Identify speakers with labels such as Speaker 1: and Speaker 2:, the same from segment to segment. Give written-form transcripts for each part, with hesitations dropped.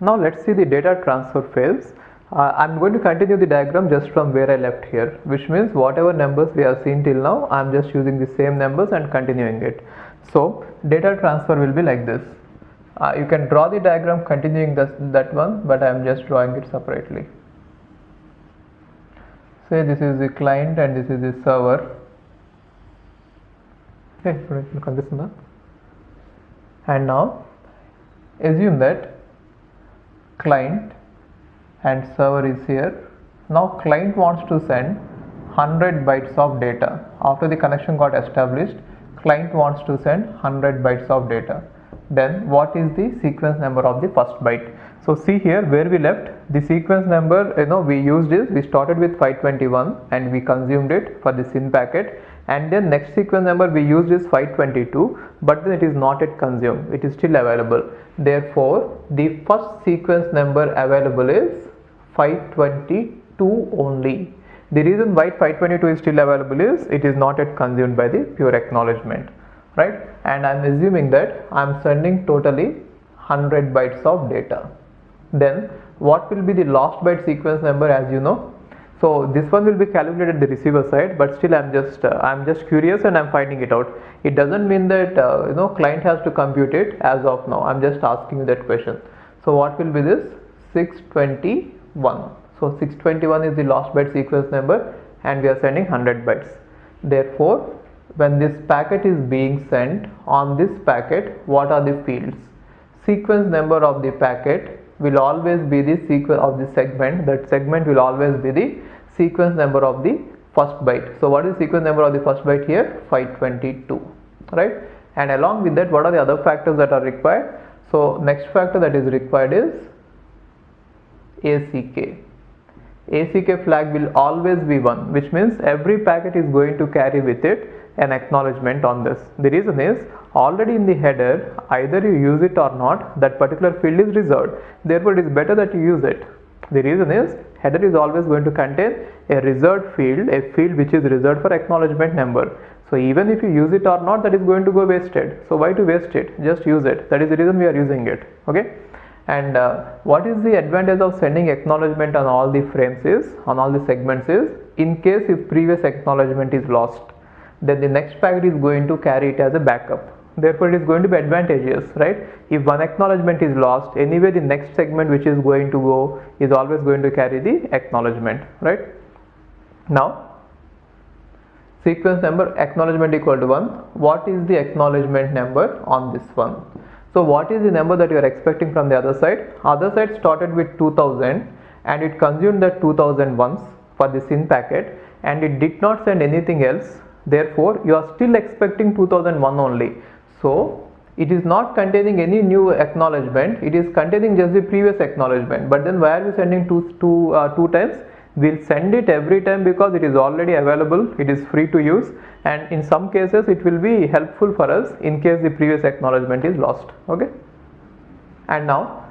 Speaker 1: Now let's see the data transfer phase. I'm going to continue the diagram just from where I left here, which means whatever numbers we have seen till now, I'm just using the same numbers and continuing it. So data transfer will be like this. You can draw the diagram continuing that one, but I'm just drawing it separately. Say this is the client and this is the server. Okay, and now assume that client and server is here. Now client wants to send 100 bytes of data. After the connection got established, client wants to send 100 bytes of data. Then what is the sequence number of the first byte? So see here where we left, the sequence number we used is, we started with 521 and we consumed it for the SYN packet, and then next sequence number we used is 522, but then it is not yet consumed, it is still available. Therefore the first sequence number available is 522 only. The reason why 522 is still available is it is not yet consumed by the pure acknowledgement, right? And I'm assuming that I'm sending totally 100 bytes of data. Then what will be the last byte sequence number, as you know? So this one will be calculated at the receiver side, but still I'm just curious and I'm finding it out. It doesn't mean that client has to compute it as of now. I'm just asking you that question. So what will be this? 621. So 621 is the last byte sequence number and we are sending 100 bytes. Therefore when this packet is being sent, on this packet what are the fields? Sequence number of the packet will always be the sequence of the segment. That segment will always be the sequence number of the first byte. So what is sequence number of the first byte here? 522, right? And along with that, what are the other factors that are required? So next factor that is required is ACK. ACK flag will always be 1, which means every packet is going to carry with it an acknowledgement on this. The reason is, already in the header, either you use it or not, that particular field is reserved. Therefore it is better that you use it. The reason is, header is always going to contain a reserved field, a field which is reserved for acknowledgement number. So even if you use it or not, that is going to go wasted. So why to waste it? Just use it. That is the reason we are using it. Okay. And what is the advantage of sending acknowledgement on all the frames is, on all the segments is, in case if previous acknowledgement is lost, then the next packet is going to carry it as a backup. Therefore it is going to be advantageous, right? If one acknowledgement is lost, anyway the next segment which is going to go is always going to carry the acknowledgement, right? Now sequence number acknowledgement equal to 1. What is the acknowledgement number on this one? So what is the number that you are expecting from the other side? Other side started with 2000 and it consumed that 2000 once for the SYN packet and it did not send anything else. Therefore you are still expecting 2001 only. So it is not containing any new acknowledgement, it is containing just the previous acknowledgement. But then why are we sending two times? We'll send it every time because it is already available, it is free to use, and in some cases it will be helpful for us in case the previous acknowledgement is lost. Okay. And now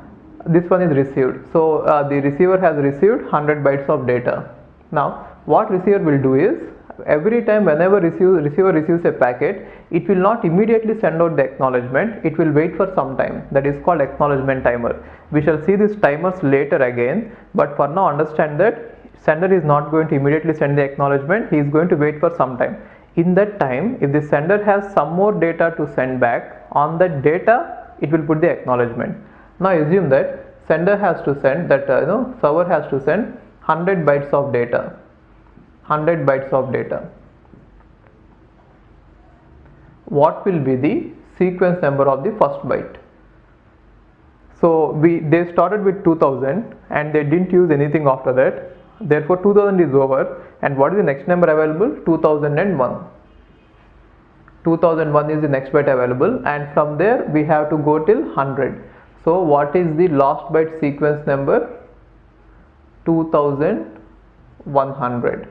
Speaker 1: this one is received. So the receiver has received 100 bytes of data. Now what receiver will do is, every time whenever receiver receives a packet, it will not immediately send out the acknowledgement, it will wait for some time. That is called acknowledgement timer. We shall see these timers later again, but for now understand that sender is not going to immediately send the acknowledgement, he is going to wait for some time. In that time, if the sender has some more data to send back, on that data it will put the acknowledgement. Now assume that sender has to send, that server has to send 100 bytes of data. 100 bytes of data. What will be the sequence number of the first byte? So they started with 2000 and they didn't use anything after that. Therefore 2000 is over, and what is the next number available? 2001. 2001 is the next byte available, and from there we have to go till 100. So what is the last byte sequence number? 2100.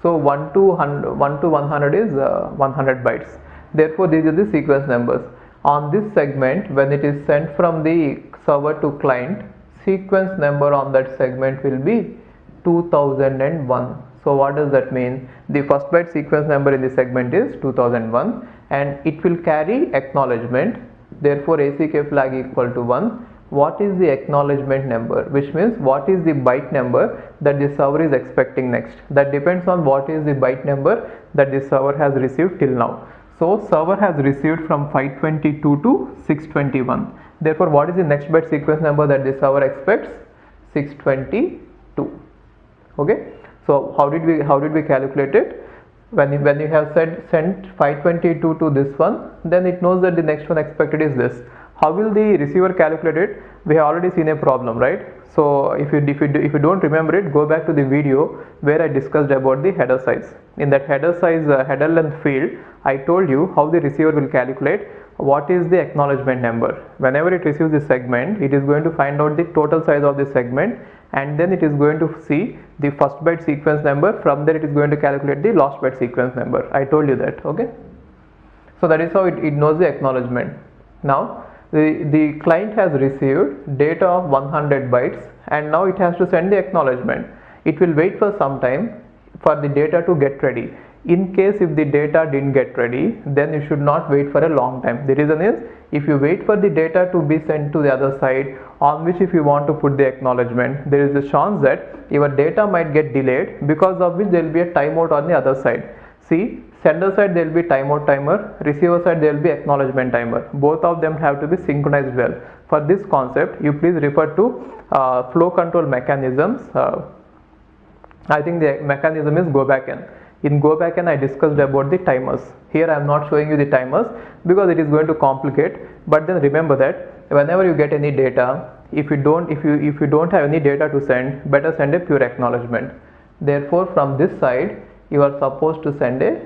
Speaker 1: So 1 to 100 is 100 bytes. Therefore these are the sequence numbers. On this segment, when it is sent from the server to client, sequence number on that segment will be 2001. So what does that mean? The first byte sequence number in the segment is 2001 and it will carry acknowledgement. Therefore ACK flag equal to 1. what is the acknowledgement number, which means what is the byte number that the server is expecting next. That depends on what is the byte number that the server has received till now. So server has received from 522 to 621. Therefore, what is the next byte sequence number that the server expects? 622. Okay. So how did we calculate it? When you have sent 522 to this one, then it knows that the next one expected is this. How will the receiver calculate it? We have already seen a problem, right? So if you don't remember it, go back to the video where I discussed about the header size. In that header size header length field, I told you how the receiver will calculate what is the acknowledgement number. Whenever it receives the segment, it is going to find out the total size of the segment, and then it is going to see the first byte sequence number. From there it is going to calculate the last byte sequence number. I told you that. Okay, so that is how it knows the acknowledgement. Now the client has received data of 100 bytes, and now it has to send the acknowledgement. It will wait for some time for the data to get ready. In case if the data didn't get ready, then you should not wait for a long time. The reason is, if you wait for the data to be sent to the other side, on which if you want to put the acknowledgement, there is a chance that your data might get delayed, because of which there will be a timeout on the other side. See, sender side there will be timeout timer, receiver side there will be acknowledgement timer. Both of them have to be synchronized well. For this concept, you please refer to flow control mechanisms. I think the mechanism is go back in. In go back and I discussed about the timers. Here I am not showing you the timers because it is going to complicate. But then remember that whenever you get any data, if you don't have any data to send, better send a pure acknowledgement. Therefore, from this side you are supposed to send a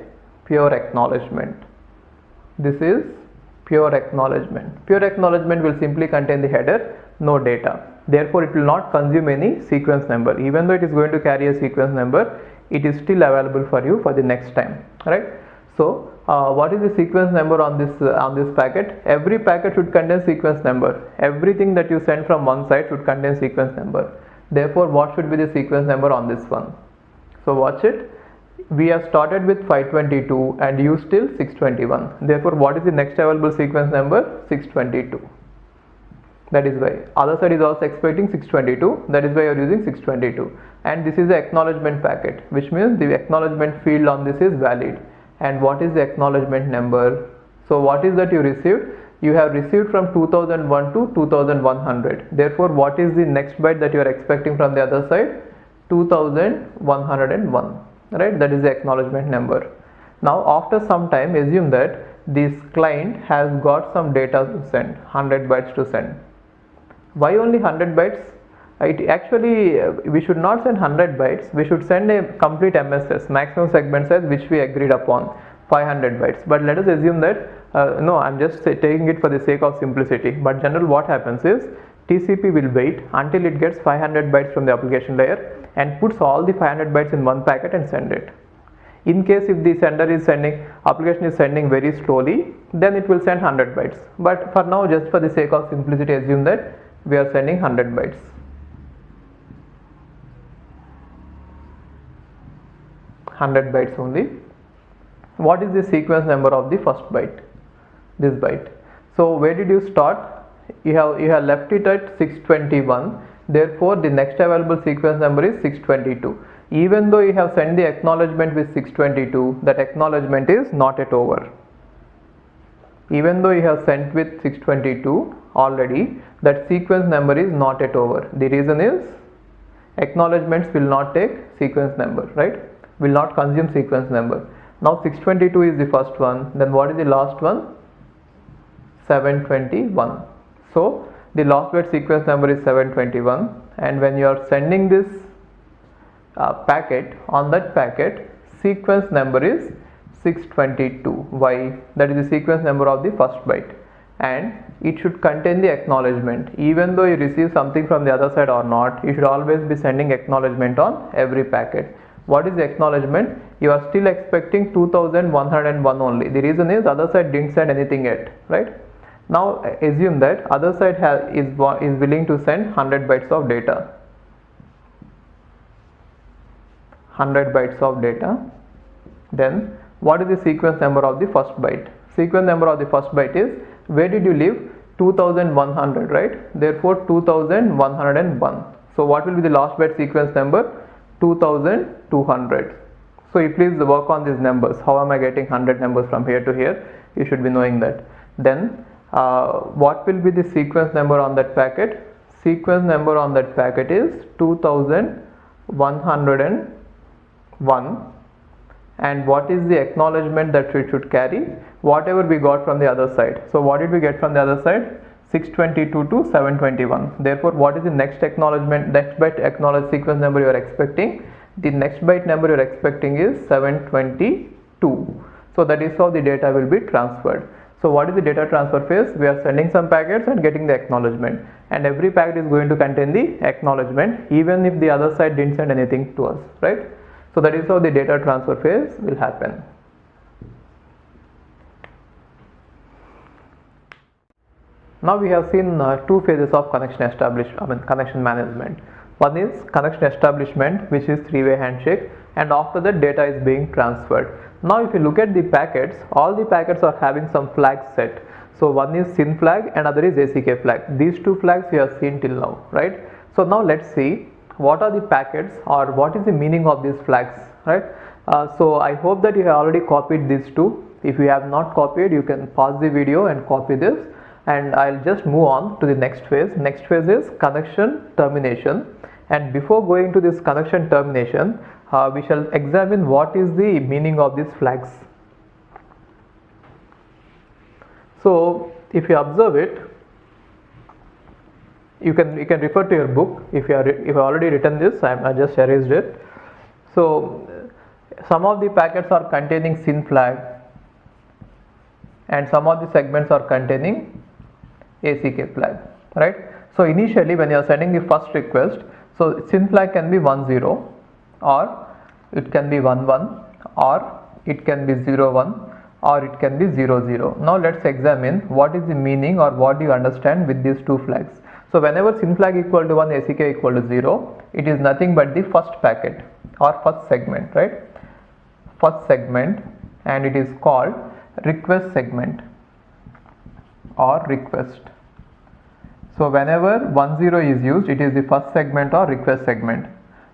Speaker 1: pure acknowledgement. This is pure acknowledgement. Pure acknowledgement will simply contain the header, no data. Therefore, it will not consume any sequence number. Even though it is going to carry a sequence number, it is still available for you for the next time, right? So what is the sequence number on this packet? Every packet should contain sequence number. Everything that you send from one side should contain sequence number. Therefore, what should be the sequence number on this one? So watch it. We have started with 522 and used till 621. Therefore, what is the next available sequence number? 622. That is why other side is also expecting 622. That is why you are using 622. And this is the acknowledgement packet, which means the acknowledgement field on this is valid. And what is the acknowledgement number? So what is that you received? You have received from 2001 to 2100. Therefore, what is the next byte that you are expecting from the other side? 2101. Right? That is the acknowledgement number. Now, after some time, assume that this client has got some data to send, 100 bytes to send. Why only 100 bytes? We should not send 100 bytes. We should send a complete MSS, maximum segment size, which we agreed upon, 500 bytes. But let us assume that no, I'm just taking it for the sake of simplicity. But generally, what happens is TCP will wait until it gets 500 bytes from the application layer and puts all the 500 bytes in one packet and send it. In case if the application is sending very slowly, then it will send 100 bytes. But for now, just for the sake of simplicity, assume that we are sending 100 bytes. 100 bytes only. What is the sequence number of the first byte? This byte. So where did you start? You have left it at 621. Therefore, the next available sequence number is 622. Even though you have sent the acknowledgement with 622, that acknowledgement is not yet over. Even though you have sent with 622 already, that sequence number is not yet over. The reason is acknowledgements will not take sequence number, right? Will not consume sequence number. Now 622 is the first one. Then what is the last one? 721. So the last byte sequence number is 721, and when you are sending this packet, on that packet sequence number is 622. Why? That is the sequence number of the first byte, and it should contain the acknowledgement. Even though you receive something from the other side or not, you should always be sending acknowledgement on every packet. What is the acknowledgement? You are still expecting 2101 only. The reason is other side didn't send anything yet, right? Now assume that other side is willing to send 100 bytes of data. 100 bytes of data. Then what is the sequence number of the first byte? Sequence number of the first byte is, where did you leave? 2100, right? Therefore 2101. So what will be the last byte sequence number? 2200. So you please work on these numbers. How am I getting 100 numbers from here to here? You should be knowing that. Then what will be the sequence number on that packet? Sequence number on that packet is 2101. And what is the acknowledgement that it should carry? Whatever we got from the other side. So what did we get from the other side? 622 to 721. Therefore, what is the next acknowledgement, next byte acknowledge sequence number you are expecting? The next byte number you are expecting is 722. So that is how the data will be transferred. So what is the data transfer phase? We are sending some packets and getting the acknowledgement. And every packet is going to contain the acknowledgement even if the other side didn't send anything to us, right? So that is how the data transfer phase will happen. Now we have seen two phases of connection management. One is connection establishment, which is three-way handshake, and after that data is being transferred. Now if you look at the packets, all the packets are having some flags set. So one is SYN flag and other is ACK flag. These two flags we have seen till now, right? So now let's see what are the packets or what is the meaning of these flags, right? So I hope that you have already copied these two. If you have not copied, you can pause the video and copy this, and I'll just move on to the next phase. Next phase is connection termination, and before going to this connection termination, we shall examine what is the meaning of these flags. So if you observe it, you can refer to your book. If you have already written this, I just erased it. So some of the packets are containing SYN flag and some of the segments are containing ACK flag, right? So initially when you are sending the first request, so SYN flag can be 10 or it can be 11 or it can be 01 or it can be 00. Now let's examine what is the meaning or what do you understand with these two flags. So whenever SYN flag equal to 1, ACK equal to 0, it is nothing but the first packet or first segment, right? First segment, and it is called request segment or request. So whenever 10 is used, it is the first segment or request segment,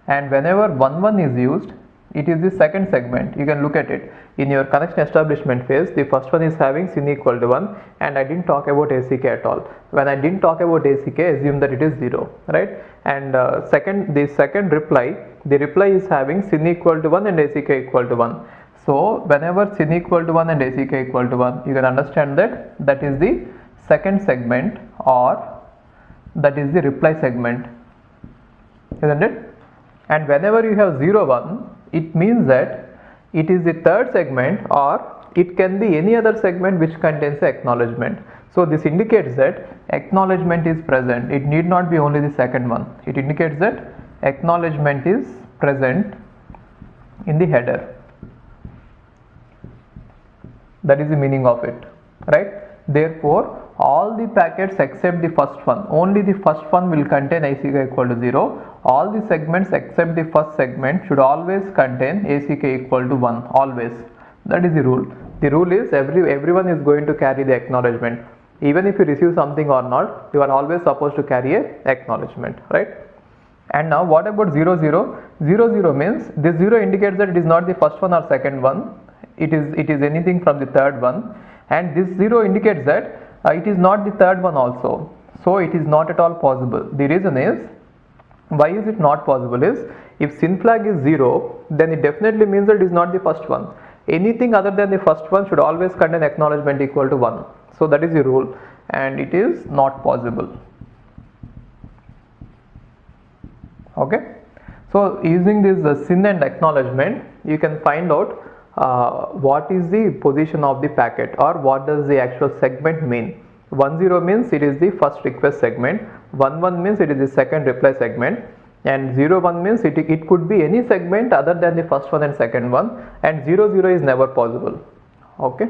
Speaker 1: and whenever 11 is used, it is the second segment. You can look at it in your connection establishment phase. The first one is having SYN equal to 1, and I didn't talk about ACK at all. When I didn't talk about ACK, assume that it is 0, right? And the second reply, the reply is having SYN equal to 1 and ACK equal to 1. So whenever SYN equal to 1 and ACK equal to 1, you can understand that that is the second segment or that is the reply segment, isn't it? And whenever you have 01, it means that it is the third segment or it can be any other segment which contains the acknowledgement. So this indicates that acknowledgement is present. It need not be only the second one. It indicates that acknowledgement is present in the header. That is the meaning of it, right? Therefore, all the packets except the first one, only the first one will contain ACK equal to 0. All the segments except the first segment should always contain ACK equal to 1, always. That is the rule. The rule is everyone is going to carry the acknowledgement. Even if you receive something or not, you are always supposed to carry a acknowledgement, right? And now what about 00? 00 means this 0 indicates that it is not the first one or second one. It is anything from the third one, and this 0 indicates that it is not the third one also. So it is not at all possible. The reason is, why is it not possible is, if SYN flag is 0, then it definitely means that it is not the first one. Anything other than the first one should always contain acknowledgement equal to 1. So that is the rule, and it is not possible. Okay. So using this SYN and acknowledgement, you can find out what is the position of the packet or what does the actual segment mean. 10 means it is the first request segment, 11 means it is the second reply segment, and 01 means it could be any segment other than the first one and second one, and 00 is never possible. Okay.